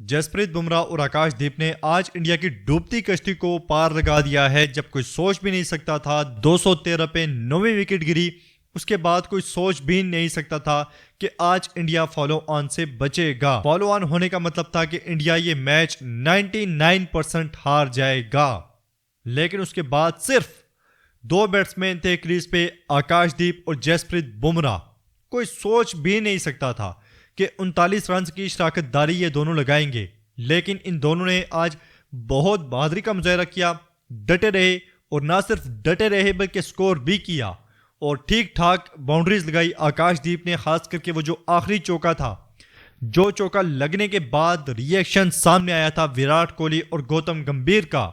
जसप्रीत बुमराह और आकाशदीप ने आज इंडिया की डूबती कश्ती को पार लगा दिया है। जब कोई सोच भी नहीं सकता था 213 पे 9वीं विकेट गिरी, उसके बाद कोई सोच भी नहीं सकता था कि आज इंडिया फॉलो ऑन से बचेगा। फॉलो ऑन होने का मतलब था कि इंडिया ये मैच 99% हार जाएगा, लेकिन उसके बाद सिर्फ दो बैट्समैन थे क्रीज पे, आकाशदीप और जसप्रीत बुमराह। कोई सोच भी नहीं सकता था कि 39 रन की शराकतदारी ये दोनों लगाएंगे, लेकिन इन दोनों ने आज बहुत बहादुरी का मुजाहरा किया, डटे रहे और ना सिर्फ डटे रहे बल्कि स्कोर भी किया और ठीक ठाक बाउंड्रीज लगाई। आकाशदीप ने खास करके वो जो आखिरी चौका था, जो चौका लगने के बाद रिएक्शन सामने आया था विराट कोहली और गौतम गंभीर का,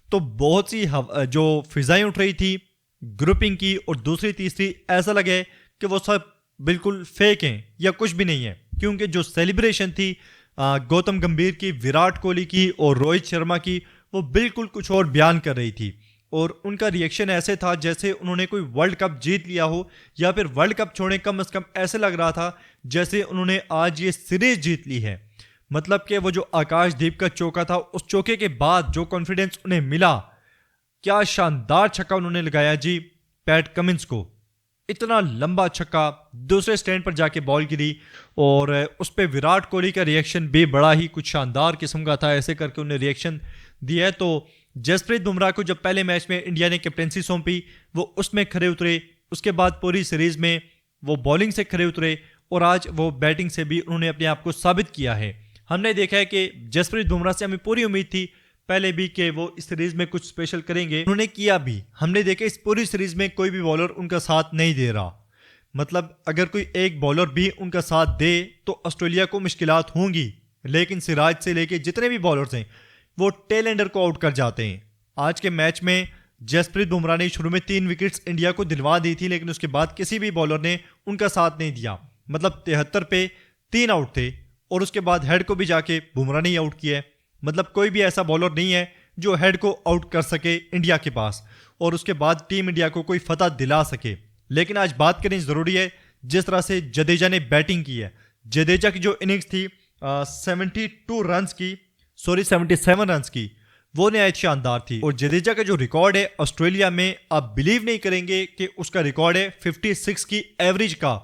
तो बहुत सी जो फिजाएं उठ रही थी ग्रुपिंग की और दूसरी तीसरी, ऐसा लगे कि वो सब बिल्कुल फेक हैं या कुछ भी नहीं है, क्योंकि जो सेलिब्रेशन थी गौतम गंभीर की, विराट कोहली की और रोहित शर्मा की, वो बिल्कुल कुछ और बयान कर रही थी और उनका रिएक्शन ऐसे था जैसे उन्होंने कोई वर्ल्ड कप जीत लिया हो, या फिर वर्ल्ड कप छोड़े कम से कम ऐसे लग रहा था जैसे उन्होंने आज ये सीरीज जीत ली है। मतलब कि वो जो आकाशदीप का चौका था, उस चौके के बाद जो कॉन्फिडेंस उन्हें मिला, क्या शानदार छक्का उन्होंने लगाया जी पैट कमिंस को। इतना लंबा छक्का, दूसरे स्टैंड पर जाके बॉल गिरी और उस पर विराट कोहली का रिएक्शन भी बड़ा ही कुछ शानदार किस्म का था। ऐसे करके उन्हें रिएक्शन दिया है। तो जसप्रीत बुमराह को जब पहले मैच में इंडिया ने कैप्टेंसी सौंपी, वो उसमें खड़े उतरे, उसके बाद पूरी सीरीज में वो बॉलिंग से खड़े उतरे और आज वो बैटिंग से भी उन्होंने अपने आप को साबित किया है। हमने देखा है कि जसप्रीत बुमराह से हमें पूरी उम्मीद थी पहले भी कि वो इस सीरीज में कुछ स्पेशल करेंगे, उन्होंने किया भी। हमने देखा इस पूरी सीरीज में कोई भी बॉलर उनका साथ नहीं दे रहा। मतलब अगर कोई एक बॉलर भी उनका साथ दे तो ऑस्ट्रेलिया को मुश्किलात होंगी, लेकिन सिराज से लेके जितने भी बॉलर्स हैं वो टेल एंडर को आउट कर जाते हैं। आज के मैच में जसप्रीत बुमराह ने शुरू में 3 विकेट्स इंडिया को दिलवा दी थी, लेकिन उसके बाद किसी भी बॉलर ने उनका साथ नहीं दिया। मतलब 73 पे 3 आउट थे और उसके बाद हेड को भी जाके बुमराह ने ही आउट किया। मतलब कोई भी ऐसा बॉलर नहीं है जो हेड को आउट कर सके इंडिया के पास और उसके बाद टीम इंडिया को कोई फतह दिला सके। लेकिन आज बात करनी जरूरी है जिस तरह से जडेजा ने बैटिंग की है। जडेजा की जो इनिंग्स थी 72 रन्स की, 77 रन्स की, वो नहायत शानदार थी। और जडेजा का जो रिकॉर्ड है ऑस्ट्रेलिया में, आप बिलीव नहीं करेंगे कि उसका रिकॉर्ड है 56 की एवरेज का।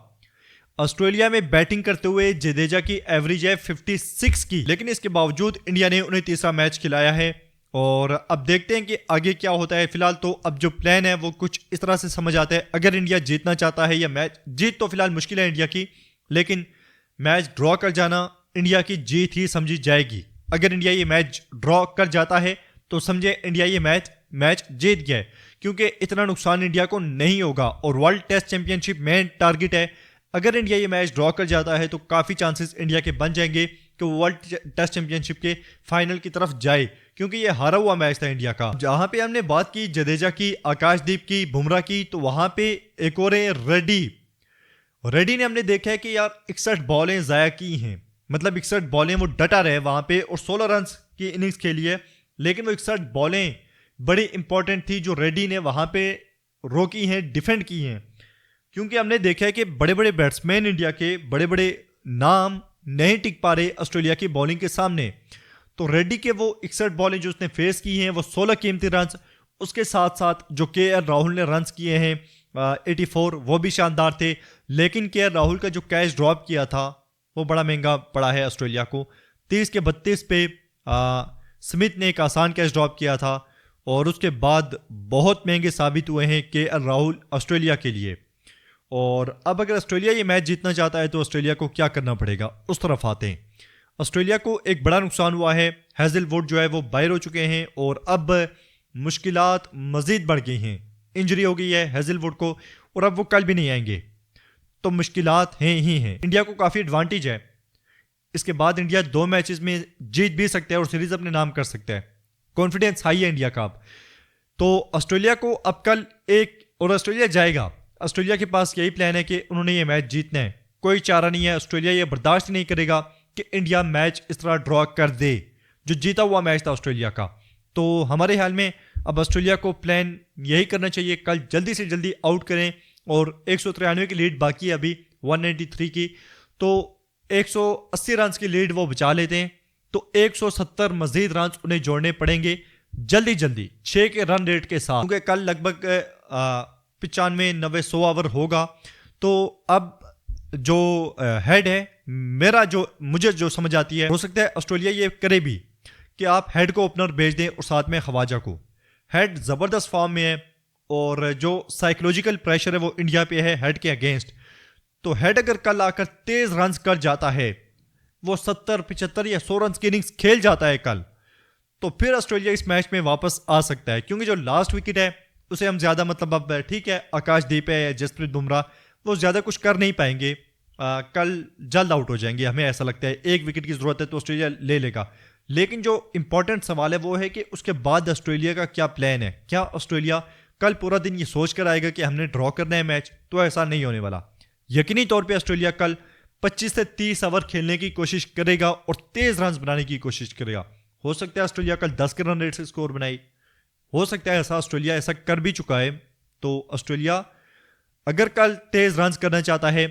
ऑस्ट्रेलिया में बैटिंग करते हुए जडेजा की एवरेज है 56 की, लेकिन इसके बावजूद इंडिया ने उन्हें तीसरा मैच खिलाया है। और अब देखते हैं कि आगे क्या होता है। फिलहाल तो अब जो प्लान है वो कुछ इस तरह से समझ आता है, अगर इंडिया जीतना चाहता है या मैच जीत तो फिलहाल मुश्किल है इंडिया की, लेकिन मैच ड्रॉ कर जाना इंडिया की जीत ही समझी जाएगी। अगर इंडिया ये मैच ड्रॉ कर जाता है तो समझे इंडिया ये मैच जीत गया है, क्योंकि इतना नुकसान इंडिया को नहीं होगा और world test championship main target है। अगर इंडिया ये मैच ड्रॉ कर जाता है तो काफ़ी चांसेस इंडिया के बन जाएंगे कि वो वर्ल्ड टेस्ट चैंपियनशिप के फाइनल की तरफ जाए, क्योंकि ये हारा हुआ मैच था इंडिया का। जहां पे हमने बात की जडेजा की, आकाशदीप की, बुमराह की, तो वहां पे एक और है रेड्डी ने हमने देखा है कि यार 61 बॉलें ज़ाया की हैं। मतलब 61 बॉलें वो डटा रहे वहां पे और 16 रन की इनिंग्स खेली है, लेकिन वो 61 बॉलें बड़ी इंपॉर्टेंट थी जो रेड्डी ने वहां पे रोकी हैं, डिफेंड की हैं। क्योंकि हमने देखा है कि बड़े बड़े बैट्समैन इंडिया के, बड़े बड़े नाम नहीं टिक पा रहे ऑस्ट्रेलिया की बॉलिंग के सामने। तो रेड्डी के वो 61 बॉलें जो उसने फेस की हैं, वो 16 कीमती रन, उसके साथ साथ जो KL राहुल ने रन्स किए हैं 84, वो भी शानदार थे। लेकिन KL राहुल का जो कैच ड्रॉप किया था वो बड़ा महंगा पड़ा है ऑस्ट्रेलिया को। 30 के 32 पे स्मिथ ने एक आसान कैच ड्रॉप किया था और उसके बाद बहुत महंगे साबित हुए हैं KL राहुल ऑस्ट्रेलिया के लिए। और अब अगर ऑस्ट्रेलिया ये मैच जीतना चाहता है तो ऑस्ट्रेलिया को क्या करना पड़ेगा, उस तरफ आते हैं। ऑस्ट्रेलिया को एक बड़ा नुकसान हुआ है, हैजलवुड जो है वो बाहर हो चुके हैं और अब मुश्किलात मज़ीद बढ़ गई हैं। इंजरी हो गई है हैजलवुड को और अब वो कल भी नहीं आएंगे, तो मुश्किलात हैं ही हैं। इंडिया को काफ़ी एडवांटेज है, इसके बाद इंडिया 2 मैचेस में जीत भी सकता है और सीरीज अपने नाम कर सकता है। कॉन्फिडेंस हाई है इंडिया का अब। तो ऑस्ट्रेलिया को अब कल और ऑस्ट्रेलिया जाएगा। ऑस्ट्रेलिया के पास यही प्लान है कि उन्होंने ये मैच जीतना है, कोई चारा नहीं है। ऑस्ट्रेलिया ये बर्दाश्त नहीं करेगा कि इंडिया मैच इस तरह ड्रॉ कर दे, जो जीता हुआ मैच था ऑस्ट्रेलिया का। तो हमारे ख्याल में अब ऑस्ट्रेलिया को प्लान यही करना चाहिए, कल जल्दी से जल्दी आउट करें। और 193 की लीड बाकी है अभी 193 की, तो 180 रन की लीड वो बचा लेते हैं तो 170 मजीद रन उन्हें जोड़ने पड़ेंगे जल्दी जल्दी 6 के रन रेट के साथ, क्योंकि कल लगभग 95-90-100 ओवर होगा। तो अब जो हेड है मेरा, जो मुझे जो समझ आती है, हो सकता है ऑस्ट्रेलिया ये करे भी कि आप हेड को ओपनर भेज दें और साथ में खवाजा को। हेड ज़बरदस्त फॉर्म में है और जो साइकोलॉजिकल प्रेशर है वो इंडिया पे है हेड के अगेंस्ट। तो हेड अगर कल आकर तेज रन कर जाता है, वो 70-75 या 100 रन की इनिंग्स खेल जाता है कल, तो फिर ऑस्ट्रेलिया इस मैच में वापस आ सकता है। क्योंकि जो लास्ट विकेट है उसे हम ज्यादा, मतलब अब ठीक है आकाशदीप है या जसप्रीत बुमराह, वो ज्यादा कुछ कर नहीं पाएंगे, कल जल्द आउट हो जाएंगे, हमें ऐसा लगता है। एक विकेट की जरूरत है तो ऑस्ट्रेलिया ले लेगा। लेकिन जो इंपॉर्टेंट सवाल है वो है कि उसके बाद ऑस्ट्रेलिया का क्या प्लान है। क्या ऑस्ट्रेलिया कल पूरा दिन ये सोच कर आएगा कि हमने ड्रॉ करना है मैच? तो ऐसा नहीं होने वाला। यकीनी तौर पे ऑस्ट्रेलिया कल 25 से 30 ओवर खेलने की कोशिश करेगा और तेज रन बनाने की कोशिश करेगा। हो सकता है ऑस्ट्रेलिया कल 10 के रन रेट से स्कोर बनाई, हो सकता है ऐसा, ऑस्ट्रेलिया ऐसा कर भी चुका है। तो ऑस्ट्रेलिया अगर कल तेज रन करना चाहता है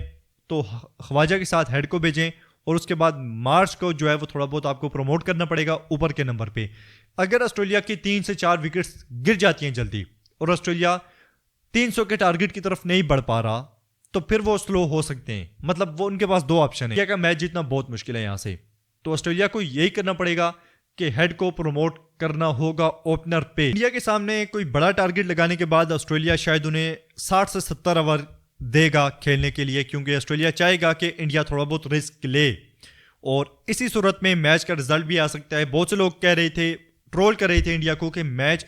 तो ख्वाजा के साथ हेड को भेजें और उसके बाद मार्च को जो है वो थोड़ा बहुत आपको प्रमोट करना पड़ेगा ऊपर के नंबर पे। अगर ऑस्ट्रेलिया की 3 से 4 विकेट्स गिर जाती हैं जल्दी और ऑस्ट्रेलिया 300 के टारगेट की तरफ नहीं बढ़ पा रहा, तो फिर वो स्लो हो सकते हैं। मतलब वो उनके पास 2 ऑप्शन है। क्या मैच जीतना बहुत मुश्किल है यहाँ से, तो ऑस्ट्रेलिया को यही करना पड़ेगा कि हेड को प्रमोट करना होगा ओपनर पे। इंडिया के सामने कोई बड़ा टारगेट लगाने के बाद ऑस्ट्रेलिया शायद उन्हें 60 से 70 ओवर देगा खेलने के लिए, क्योंकि ऑस्ट्रेलिया चाहेगा कि इंडिया थोड़ा बहुत रिस्क ले और इसी सूरत में मैच का रिजल्ट भी आ सकता है। बहुत से लोग कह रहे थे, ट्रोल कर रहे थे इंडिया को कि मैच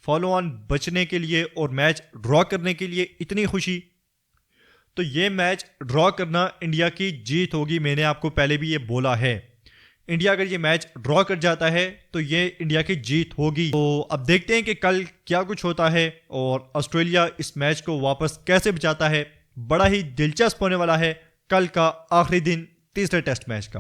फॉलो ऑन बचने के लिए और मैच ड्रॉ करने के लिए इतनी खुशी। तो ये मैच ड्रॉ करना इंडिया की जीत होगी, मैंने आपको पहले भी ये बोला है। इंडिया अगर ये मैच ड्रॉ कर जाता है तो ये इंडिया की जीत होगी। तो अब देखते हैं कि कल क्या कुछ होता है और ऑस्ट्रेलिया इस मैच को वापस कैसे बचाता है। बड़ा ही दिलचस्प होने वाला है कल का आखिरी दिन तीसरे टेस्ट मैच का।